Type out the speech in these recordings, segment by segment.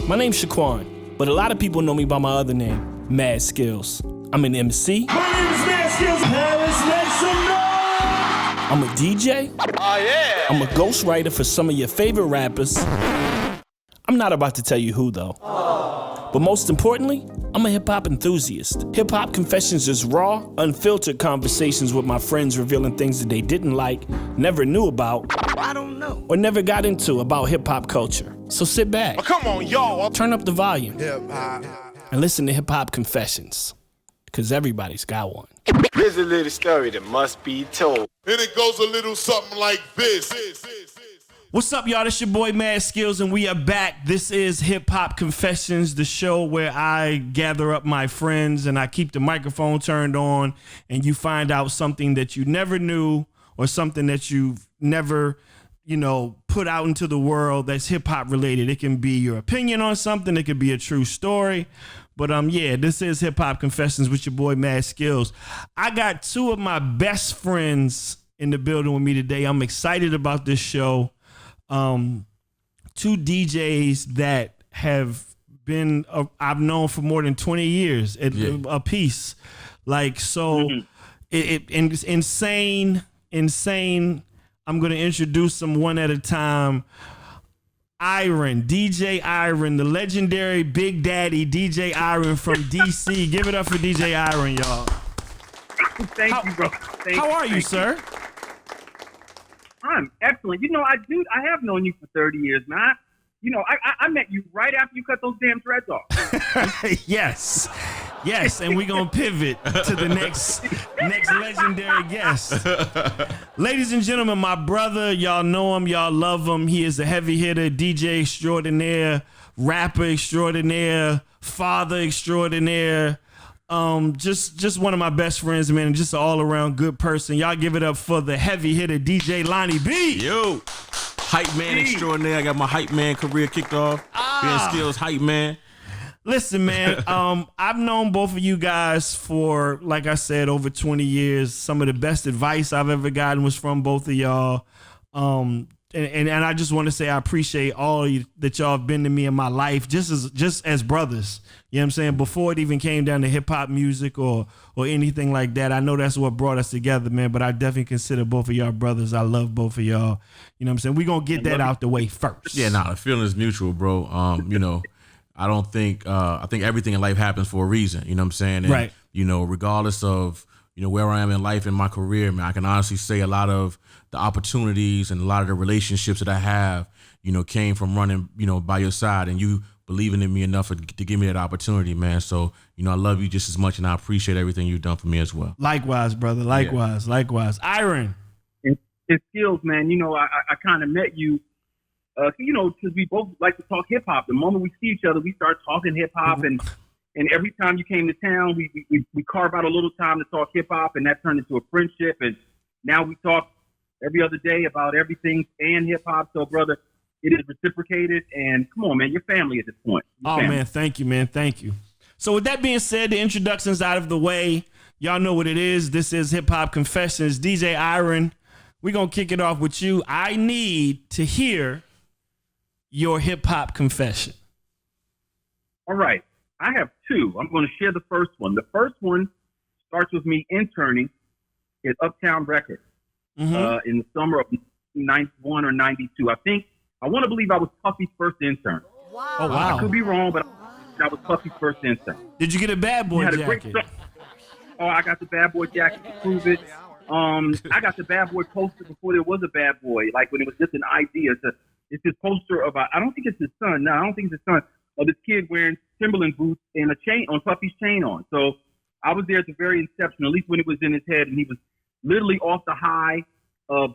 My name's Shaquan, but a lot of people know me by my other name, Mad Skillz. I'm an MC. My name is Mad Skillz. Paris, make some noise. I'm a DJ. Oh, yeah. I'm a ghostwriter for some of your favorite rappers. I'm not about to tell you who, though. But most importantly, I'm a hip-hop enthusiast. Hip-hop confessions is raw, unfiltered conversations with my friends revealing things that they didn't like, never knew about, I don't know. or never got into about hip-hop culture. So sit back. Oh, come on, y'all. Turn up the volume. Hip-hop. And listen to hip-hop confessions. Because everybody's got one. Here's a little story that must be told. And it goes a little something like this. What's up, y'all? It's your boy Mad Skillz, and we are back. This is Hip Hop Confessions, the show where I gather up my friends and I keep the microphone turned on, and you find out something that you never knew or something that you've never, put out into the world that's hip hop related. It can be your opinion on something. It could be a true story. But this is Hip Hop Confessions with your boy Mad Skillz. I got two of my best friends in the building with me today. I'm excited about this show. Two DJs that have been I've known for more than 20 years a piece. It's insane. I'm going to introduce them one at a time. DJ Iron, the legendary Big Daddy DJ Iron from DC. Give it up for DJ Iron, y'all. Thank you, bro. How are you, sir? I'm excellent. I have known you for 30 years, man. I met you right after you cut those damn dreads off. Yes, and we're going to pivot to the next legendary guest. Ladies and gentlemen, my brother, y'all know him, y'all love him. He is a heavy hitter, DJ extraordinaire, rapper extraordinaire, father extraordinaire. Just one of my best friends, man, and just an all-around good person. Y'all give it up for the heavy hitter, DJ Lonnie B. Yo, hype man extraordinaire. I got my hype man career kicked off. Being Skillz hype man. Listen, man, I've known both of you guys for, like I said, over 20 years. Some of the best advice I've ever gotten was from both of y'all. And I just want to say I appreciate all that y'all have been to me in my life, just as brothers. You know what I'm saying? Before it even came down to hip hop music or anything like that. I know that's what brought us together, man, but I definitely consider both of y'all brothers. I love both of y'all. You know what I'm saying? We're going to get that out the way first. Yeah, the feeling is mutual, bro. I don't think I think everything in life happens for a reason. You know what I'm saying? And, right. Regardless of where I am in life in my career, man, I can honestly say a lot of the opportunities and a lot of the relationships that I have, came from running, by your side and you believing in me enough to give me that opportunity, man. So, I love you just as much and I appreciate everything you've done for me as well. Likewise, brother. Likewise. Iron. It's Skillz, man. I kind of met you. Because we both like to talk hip hop. The moment we see each other, we start talking hip hop, and every time you came to town, we carve out a little time to talk hip hop, and that turned into a friendship. And now we talk every other day about everything and hip hop. So, brother, it is reciprocated. And come on, man, your family at this point. Man, thank you, man, thank you. So, with that being said, the introduction's out of the way. Y'all know what it is. This is Hip Hop Confessions. DJ Iron, we're gonna kick it off with you. I need to hear your hip-hop confession. All right. I have two. I'm going to share the first one. The first one starts with me interning at Uptown Records in the summer of 91 or 92. I want to believe I was Puffy's first intern. Wow. Oh, wow. I could be wrong, but I was Puffy's first intern. Did you get a bad boy jacket? I got the bad boy jacket to prove it. I got the bad boy poster before there was a bad boy, like when it was just an idea. It's this poster of I don't think it's his son. No, I don't think it's his son. Of this kid wearing Timberland boots and a chain on, Puffy's chain on. So I was there at the very inception, at least when it was in his head, and he was literally off the high of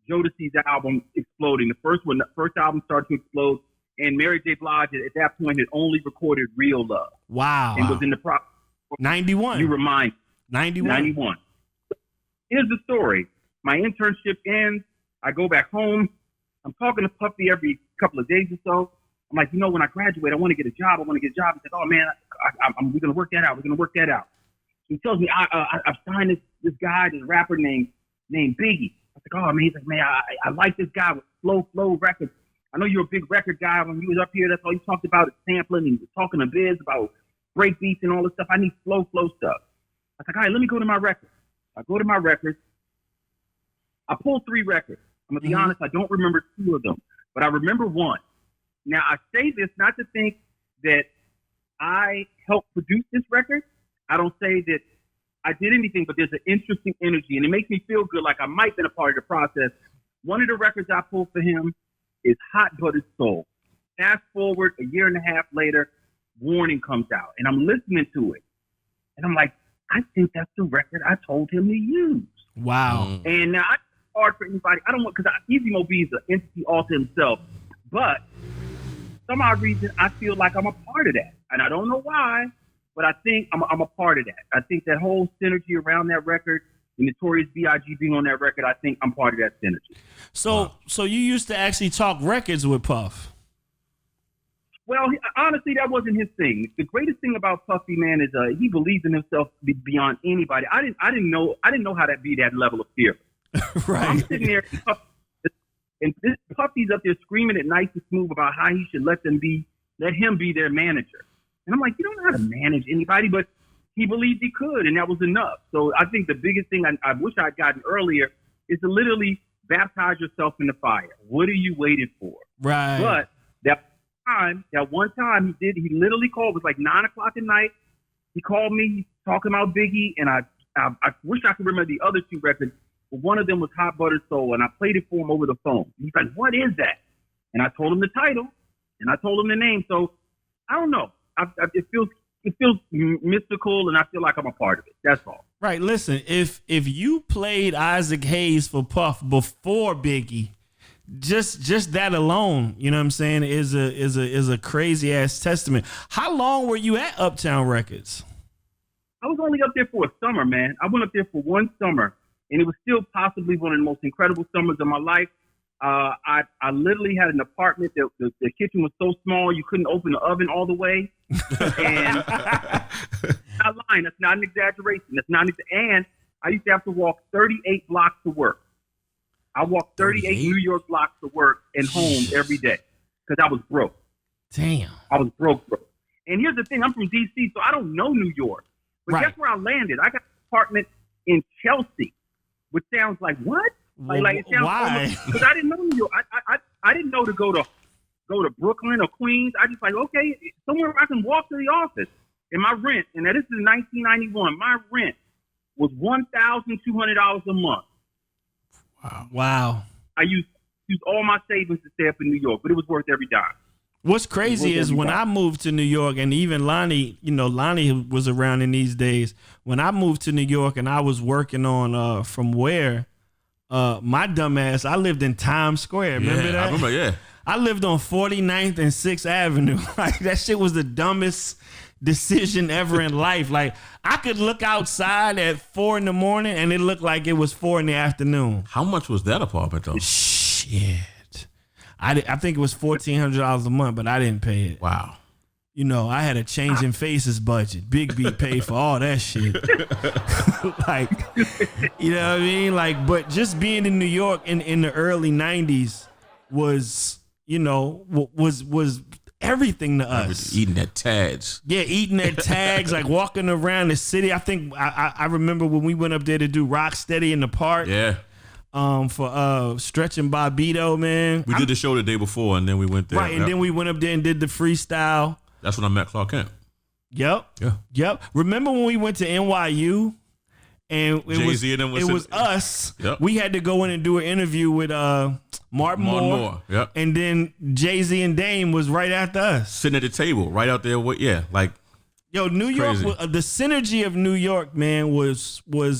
Jodeci's album exploding. The first album started to explode, and Mary J. Blige at that point had only recorded Real Love. Wow. And was in the 91. You remind 91. Here's the story. My internship ends. I go back home. I'm talking to Puffy every couple of days or so. I'm like, when I graduate, I want to get a job. He said, oh, man, we're going to work that out. He tells me I've signed this guy, this rapper named Biggie. I was like, oh, man. He's like, man, I like this guy with Flow Records. I know you're a big record guy. When you was up here, that's all you talked about is sampling and talking to Biz about break beats and all this stuff. I need flow stuff. I was like, all right, let me go to my records. I go to my records. I pulled 3 records. I'm going to be honest, I don't remember 2 of them, but I remember 1. Now, I say this not to think that I helped produce this record. I don't say that I did anything, but there's an interesting energy, and it makes me feel good, like I might have been a part of the process. One of the records I pulled for him is Hot Buttered Soul. Fast forward a year and a half later, Warning comes out, and I'm listening to it, and I'm like, I think that's the record I told him to use. Wow. And now, it's hard for anybody. I don't want, because Easy Mo B is an entity all to himself, but some odd reason, I feel like I'm a part of that. And I don't know why, but I think I'm a part of that. I think that whole synergy around that record, the Notorious B.I.G. being on that record, I think I'm part of that synergy. So you used to actually talk records with Puff? Well, honestly, that wasn't his thing. The greatest thing about Puffy, man, is he believes in himself beyond anybody. I didn't know how to be that level of fear. Right. I'm sitting there, and this Puffy's up there screaming at Nice and Smooth about how he should let him be their manager. And I'm like, you don't know how to manage anybody, but he believed he could, and that was enough. So I think the biggest thing I wish I'd gotten earlier is to literally baptize yourself in the fire. What are you waiting for? Right. But that one time he literally called. It was like 9 o'clock at night. He called me talking about Biggie, and I wish I could remember the other 2 records. But one of them was Hot Buttered Soul, and I played it for him over the phone. He's like, what is that? And I told him the title, and I told him the name. So I don't know. It feels mystical, and I feel like I'm a part of it. That's all. Right. Listen, if you played Isaac Hayes for Puff before Biggie, just that alone, you know what I'm saying, is a crazy ass testament. How long were you at Uptown Records? I was only up there for a summer, man. I went up there for 1 summer, and it was still possibly one of the most incredible summers of my life. I literally had an apartment that the kitchen was so small you couldn't open the oven all the way. And not lying, that's not an exaggeration. And I used to have to walk 38 blocks to work. I walked 38 New York blocks to work and home every day because I was broke. Damn. I was broke. And here's the thing, I'm from D.C., so I don't know New York. But guess where I landed? I got an apartment in Chelsea, which sounds like what? Like it sounds why? Because I didn't know New York. I didn't know to go to Brooklyn or Queens. I just like, okay, somewhere I can walk to the office. And my rent, and now this is 1991, my rent was $1,200 a month. Wow. I used all my savings to stay up in New York, but it was worth every dime. What's crazy is when I moved to New York, and even Lonnie, Lonnie was around in these days. When I moved to New York and I was working on From Where, my dumb ass, I lived in Times Square. Remember that? I remember, yeah. I lived on 49th and 6th Avenue. Like, that shit was the dumbest decision ever in life. Like, I could look outside at 4 in the morning and it looked like it was 4 in the afternoon. How much was that apartment though? Shit. I think it was $1,400 a month, but I didn't pay it. Wow. I had a Change in Faces budget. Big B paid for all that shit. Like, you know what I mean? Like, but just being in New York in the early 90s was, was everything to us. Eating at Tags. Yeah, eating at Tags, like walking around the city. I think I remember when we went up there to do Rocksteady in the park. Yeah. For Stretch and Bobbito, man. We did the show the day before, and then we went there. Right, and then we went up there and did the freestyle. That's when I met Clark Kent. Yep. Yeah. Yep. Remember when we went to NYU and it was us. Yep. We had to go in and do an interview with Martin Moore. Yep. And then Jay-Z and Dame was right after us. Sitting at the table, right out there. Like. Yo, New York, the synergy of New York, man, was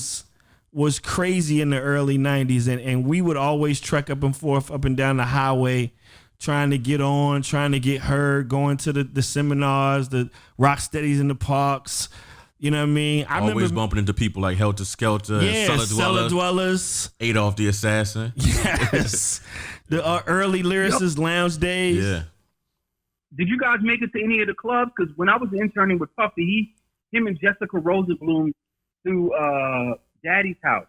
crazy in the early 90s. And we would always trek up and forth, up and down the highway, trying to get on, trying to get heard, going to the seminars, the rock steadies in the parks. You know what I mean? I Always remember bumping into people like Helter Skelter, yeah, Cellar Dwellers, Adolf the Assassin. Yes. The early lyricists, Lounge Days. Yeah. Did you guys make it to any of the clubs? Because when I was interning with Puffy, him and Jessica Rosenblum through Daddy's house.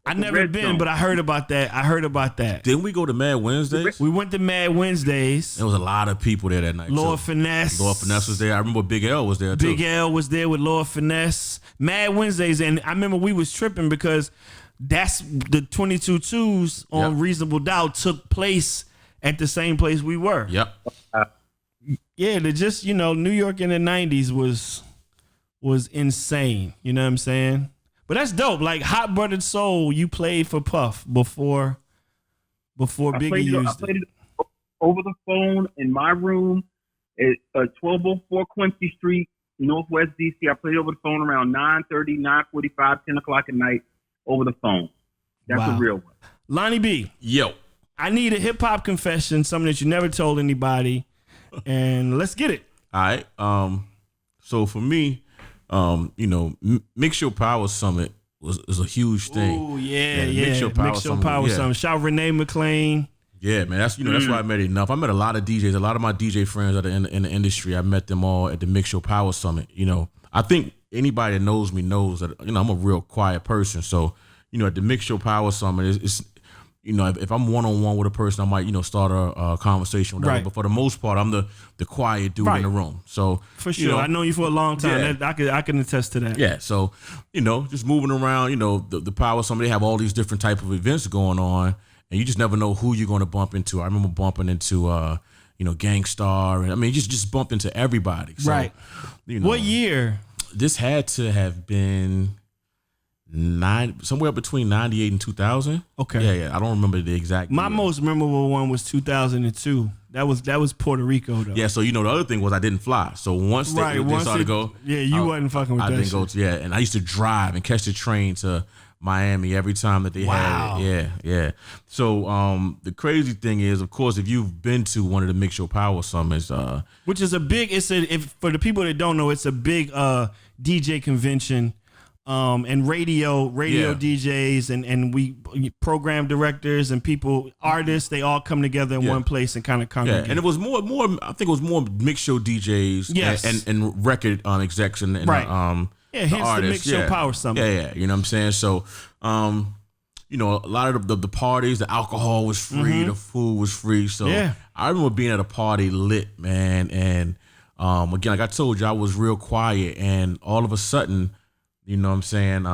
I never Red been, Zone. but I heard about that. Didn't we go to Mad Wednesdays? We went to Mad Wednesdays. There was a lot of people there that night. Lord too. Finesse. Lord Finesse was there. I remember Big L was there too. Big L was there with Lord Finesse. Mad Wednesdays, and I remember we was tripping because that's the 22 twos on Yep. Reasonable Doubt took place at the same place we were. Yep. Yeah, just New York in the 90s was insane. You know what I'm saying? But that's dope. Like Hot Blooded Soul, you played for Puff before Biggie used I played it over the phone in my room at 1204 Quincy Street, Northwest DC. I played over the phone around 9:30, 9:45, 10 o'clock at night over the phone. That's Wow. a real one. Lonnie B, Yo. I need a hip hop confession, something that you never told anybody, and let's get it. All right. So for me, Mix Your Power Summit is a huge thing. Oh yeah. Mix Your Power Summit. Yeah. Summit. Shout Renee McLean. Yeah, man. That's that's where I met enough. I met a lot of DJs, a lot of my DJ friends that are in the industry. I met them all at the Mix Your Power Summit. I think anybody that knows me knows that I'm a real quiet person. So at the Mix Your Power Summit, it's if I'm one-on-one with a person, I might start a conversation with them. Right. But for the most part, I'm the quiet dude in the room. So For sure. I know you for a long time. Yeah. I can attest to that. yeah, so just moving around, the Power Summit, they have all these different type of events going on, and you just never know who you're going to bump into. I remember bumping into Gangstar, and I mean just bumped into everybody. So, Right. What year? This had to have been somewhere between 98 and 2000. Okay. Yeah. I don't remember the exact My year. most memorable one was 2002. That was Puerto Rico though. Yeah, so the other thing was I didn't fly. So once they started to go, Yeah, you wasn't fucking with I that didn't shit. go to and I used to drive and catch the train to Miami every time that they Wow. had it. Yeah. So the crazy thing is, of course, if you've been to one of the Mix Your Power Summits, Which is a big for the people that don't know, it's a big DJ convention. And radio Yeah. DJs and we program directors and artists, they all come together in Yeah. one place and kind of yeah, congregate. and it was more. I think it was more mix show DJs, Yes. and record execs and Right. the hence the artists. Mix Your Power Summit. Yeah, you know what I'm saying. So, a lot of the parties, the alcohol was free, the food was free. So, Yeah. I remember being at a party lit, man, and again, like I told you, I was real quiet, and all of a sudden, you know what I'm saying,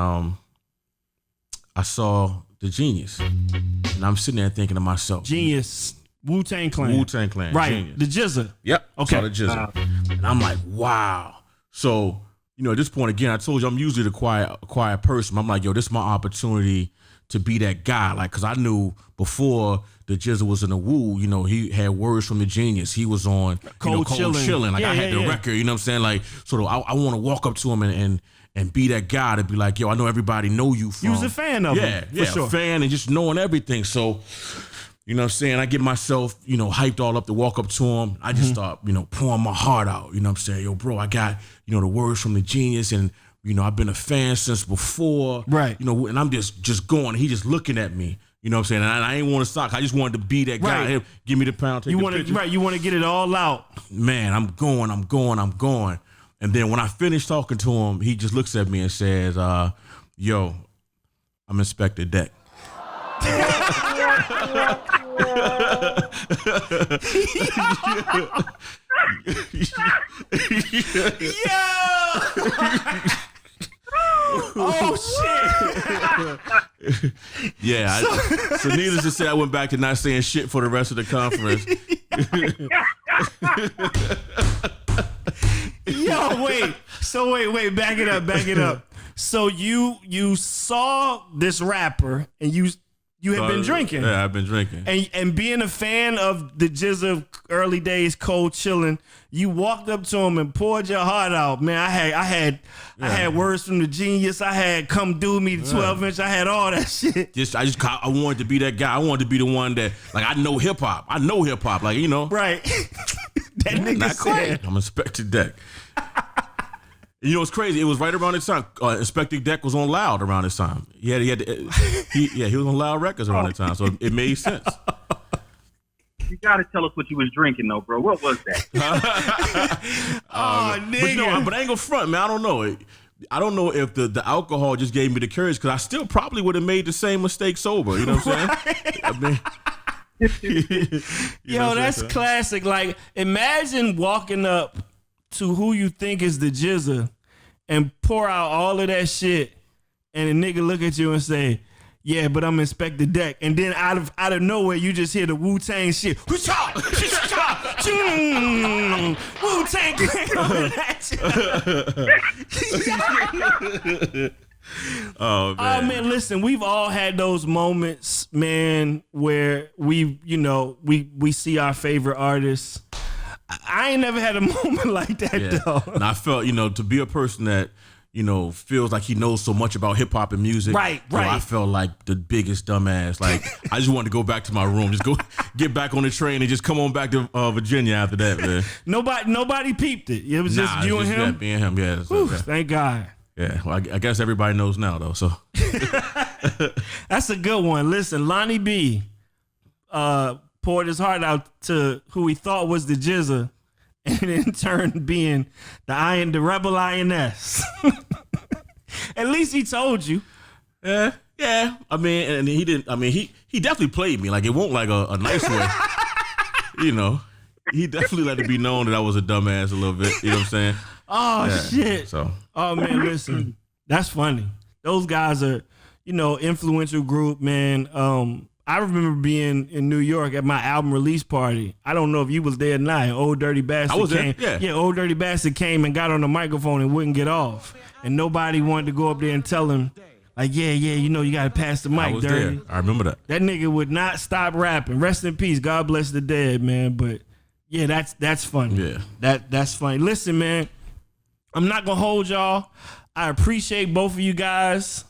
I saw the Genius, and I'm sitting there thinking to myself, Genius, Wu-Tang Clan. Wu-Tang Clan, Right, Genius. the Jizza. Yep. Okay. Saw the Jizzle. And I'm like, wow. So, at this point, again, I told you I'm usually the quiet person. I'm like, yo, this is my opportunity to be that guy. Like, because I knew before the Jizzle was in the Woo, he had words from the Genius. He was on Cold Chillin'. Like, Yeah, I had yeah, the yeah. record, you know what I'm saying? Like, so I want to walk up to him and be that guy to be like, yo, I know everybody know you from. You was a fan of him, for sure. A fan and just knowing everything. So, you know what I'm saying? I get myself, hyped all up to walk up to him. I just start, pouring my heart out. You know what I'm saying? Yo, bro, I got, the words from the Genius, and, I've been a fan since before. Right. And I'm just going. He just looking at me. You know what I'm saying? And I ain't want to sock. I just wanted to be that guy. Right. Hey, give me the pound, take You the want picture. to you want to get it all out. Man, I'm going. And then when I finish talking to him, he just looks at me and says, yo, I'm Inspector Deck. Oh shit! Yeah. So needless to say, I went back to not saying shit for the rest of the conference. Yo, wait. So wait, back it up. So you saw this rapper and you had been drinking. Yeah, I've been drinking. And being a fan of the Jizza early days, Cold Chillin', you walked up to him and poured your heart out. Man, I had words from the Genius. I had Come Do Me, the 12-inch. I had all that shit. I wanted to be that guy. I wanted to be the one that, like, I know hip hop. Like, Right. That nigga not said. quite. I'm Inspector Deck. It's crazy. It was right around this time. Inspector Deck was on Loud around this time. He was on Loud Records around that time, so it made sense. You got to tell us what you was drinking, though, bro. What was that? Oh, nigga. But I ain't gonna front, man. I don't know. I don't know if the alcohol just gave me the courage, because I still probably would have made the same mistake sober. You know what I'm saying? I mean, Yo, that's classic. Like, imagine walking up to who you think is the jizzer and pour out all of that shit, and a nigga look at you and say, "Yeah, but I'm Inspector Deck," and then out of nowhere you just hear the Wu-Tang shit. Wu-Tang coming at you. Oh man. Listen, we've all had those moments, man, where we see our favorite artists. I ain't never had a moment like that though. And I felt, to be a person that, feels like he knows so much about hip hop and music. Right. I felt like the biggest dumbass. Like, I just wanted to go back to my room, just go get back on the train and just come on back to Virginia after that, man. Nobody peeped it. It was just you and him. Me and him, yeah. Whew, thank God. Yeah, well, I guess everybody knows now, though. So that's a good one. Listen, Lonnie B poured his heart out to who he thought was the jizzer, and in turn being the rebel INS. At least he told you. Yeah. I mean, and he didn't. I mean, he definitely played me. Like, it won't like a nice way. He definitely let it be known that I was a dumbass a little bit. You know what I'm saying? Oh shit. So. Oh man, listen, that's funny. Those guys are, influential group, man. I remember being in New York at my album release party. I don't know if you was there or not. Old Dirty Bastard I was came. there, yeah. Old Dirty Bastard came and got on the microphone and wouldn't get off. And nobody wanted to go up there and tell him, like, you got to pass the mic, I was Dirty. there. I remember that. That nigga would not stop rapping. Rest in peace. God bless the dead, man. But yeah, that's funny. Yeah. That's funny. Listen, man, I'm not gonna hold y'all. I appreciate both of you guys.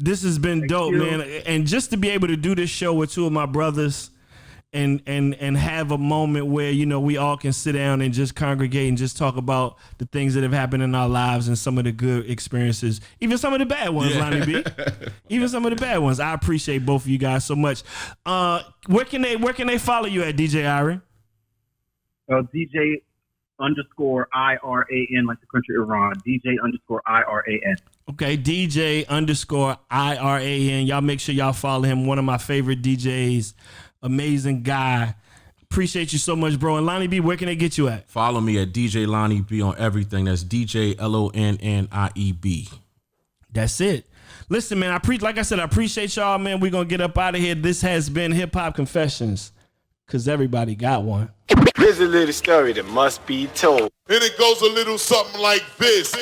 This has been dope, man. And just to be able to do this show with two of my brothers and have a moment where, we all can sit down and just congregate and just talk about the things that have happened in our lives and some of the good experiences, even some of the bad ones, Lonnie B. Even some of the bad ones. I appreciate both of you guys so much. Where can they follow you at, DJ Iran? DJ _IRAN, like the country Iran. DJ _IRAN. Okay, DJ _IRAN. Y'all make sure y'all follow him. One of my favorite DJs. Amazing guy. Appreciate you so much, bro. And Lonnie B, where can they get you at? Follow me at DJ Lonnie B on everything. That's DJ LONNIEB. That's it. Listen, man, like I said, I appreciate y'all, man. We're going to get up out of here. This has been Hip Hop Confessions, because everybody got one. Here's a little story that must be told. And it goes a little something like this.